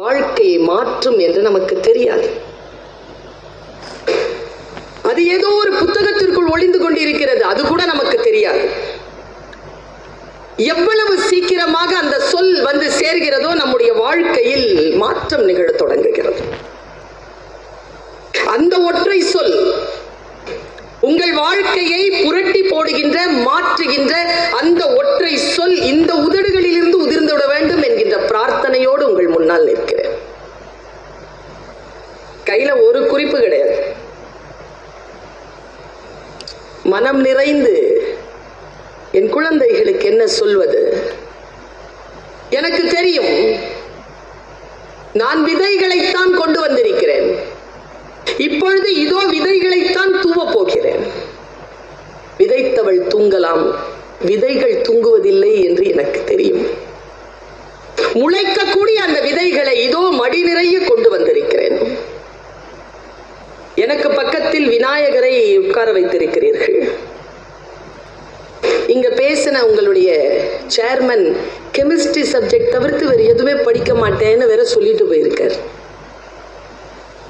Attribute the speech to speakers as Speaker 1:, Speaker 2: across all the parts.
Speaker 1: வாழ்க்கையை மாற்றும் என்று நமக்கு தெரியாது. அது ஏதோ ஒரு புத்தகத்திற்குள் ஒளிந்து கொண்டிருக்கிறது, அது கூட நமக்கு தெரியாது. எவ்வளவு சீக்கிரமாக அந்த சொல் வந்து சேர்கிறதோ நம்முடைய வாழ்க்கையில் மாற்றம் நிகழத் தொடங்குகிறது. அந்த ஒற்றை சொல் உங்கள் வாழ்க்கையை புரட்டி போடுகின்ற, மாற்றுகின்ற அந்த ஒற்றை சொல் இந்த உதடுகளில் இருந்து உதிர்ந்து விட வேண்டும் என்கின்ற பிரார்த்தனையோடு உங்கள் முன்னால் நிற்கிறேன். கையில ஒரு குறிப்பு கிடையாது. மனம் நிறைந்து என் குழந்தைகளுக்கு என்ன சொல்வது? எனக்கு தெரியும், நான் விதைகளைத்தான் கொண்டு வந்திருக்கிறேன். இப்பொழுது இதோ விதைகளைத்தான் தூவ போகிறேன். விதைத்தவள் தூங்கலாம், விதைகள் தூங்குவதில்லை என்று எனக்கு தெரியும். முளைக்கக்கூடிய அந்த விதைகளை இதோ மடி நிறைய கொண்டு வந்திருக்கிறேன். எனக்கு பக்கத்தில் விநாயகரை உட்கார வைத்திருக்கிறீர்கள். இங்க பேசின உங்களுடைய சேர்மன் கெமிஸ்ட்ரி சப்ஜெக்ட் தவிர்த்து வேறு எதுவுமே படிக்க மாட்டேன்னு வேற சொல்லிட்டு போயிருக்கார்.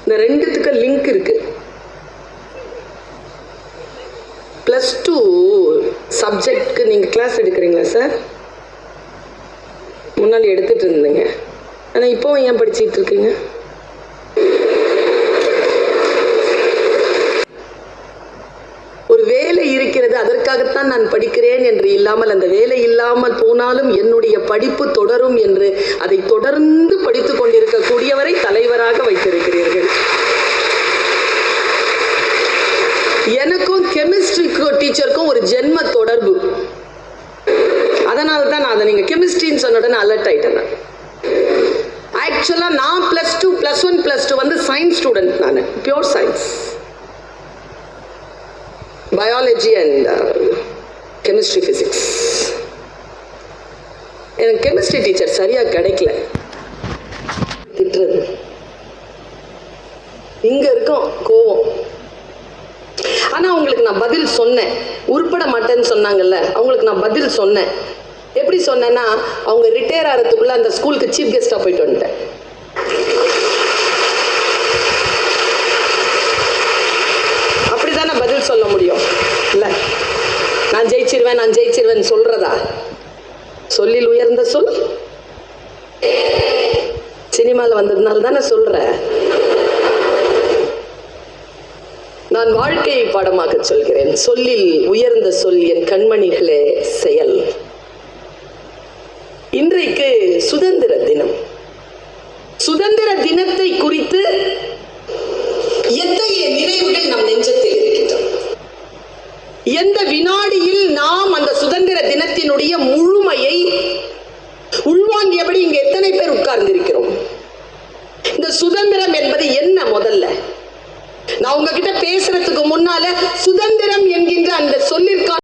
Speaker 1: இந்த ரெண்டுத்துக்கு லிங்க் இருக்கு. +2 சப்ஜெக்ட்க்கு நீங்க கிளாஸ் எடுக்கிறீங்களா சார்? முன்னாடி எடுத்துட்டு இருந்தீங்க, ஆனா இப்போ ஏன் படிச்சுட்டு இருக்கீங்க? ஒரு வேலை இருக்கிறது, அதற்காகத்தான் நான் படிக்கிறேன் என்று இல்லாமல், அந்த வேலை இல்லாமல் போனாலும் என்னுடைய படிப்பு தொடரும் என்று அதை தொடர்ந்து படித்துக் கொண்டிருக்கக்கூடியவரை தலைவராக வைத்திருக்கிறீர்கள். எனக்கும் கெமிஸ்ட்ரி டீச்சருக்கும் ஒரு ஜென்ம தொடர்பு. அதனால தான் நான் அதை நீங்க கெமிஸ்ட்ரின்னு சொன்ன உடனே அலர்ட் ஆயிட்டேன். ஆக்சுவலா நான் +2 +1 +2 வந்து சயின்ஸ் ஸ்டூடெண்ட். நான் pure science, biology and chemistry, physics. எனக்கு கெமிஸ்ட்ரி டீச்சர் சரியா கிடைக்கல. திட்டுறது இங்க இருக்கும் கோவம். ஆனா அவங்களுக்கு நான் பதில் சொன்னேன். உருப்பட மாட்டேன்னு சொன்னாங்கல்ல, அவங்களுக்கு நான் பதில் சொன்னேன். எப்படி சொன்னேன்னா, அவங்க ரிட்டையர் ஆகிறதுக்குள்ள அந்த ஸ்கூலுக்கு சீஃப் கெஸ்டா போயிட்டு வந்துட்டேன். அப்படிதானே பதில் சொல்ல முடியும் இல்ல? நான் ஜெயிச்சிருவேன், நான் ஜெயிச்சிருவேன் சொல்றதா? சொல்லில் உயர்ந்த சொல் சினிமாவில் வந்ததுனால தானே சொல்ற. நான் வாழ்க்கையை பாடமாக சொல்கிறேன். சொல்லில் உயர்ந்த சொல் என் கண்மணிகளே செயல். இன்றைக்கு சுதந்திர தினம். சுதந்திர தினத்தை குறித்து எத்தகைய நினைவுகள் நம் நெஞ்சத்தில் இருக்கின்றன. எந்த வினாடியில் நாம் அந்த சுதந்திர தினத்தினுடைய முழுமையை உள்வாங்கியபடி இங்க எத்தனை பேர் உட்கார்ந்திருக்கிறோம்? இந்த சுதந்திரம் என்பது என்ன? முதல்ல நான் உங்ககிட்ட பேசுறதுக்கு முன்னால சுதந்திரம் என்கின்ற அந்த சொல்லிற்கான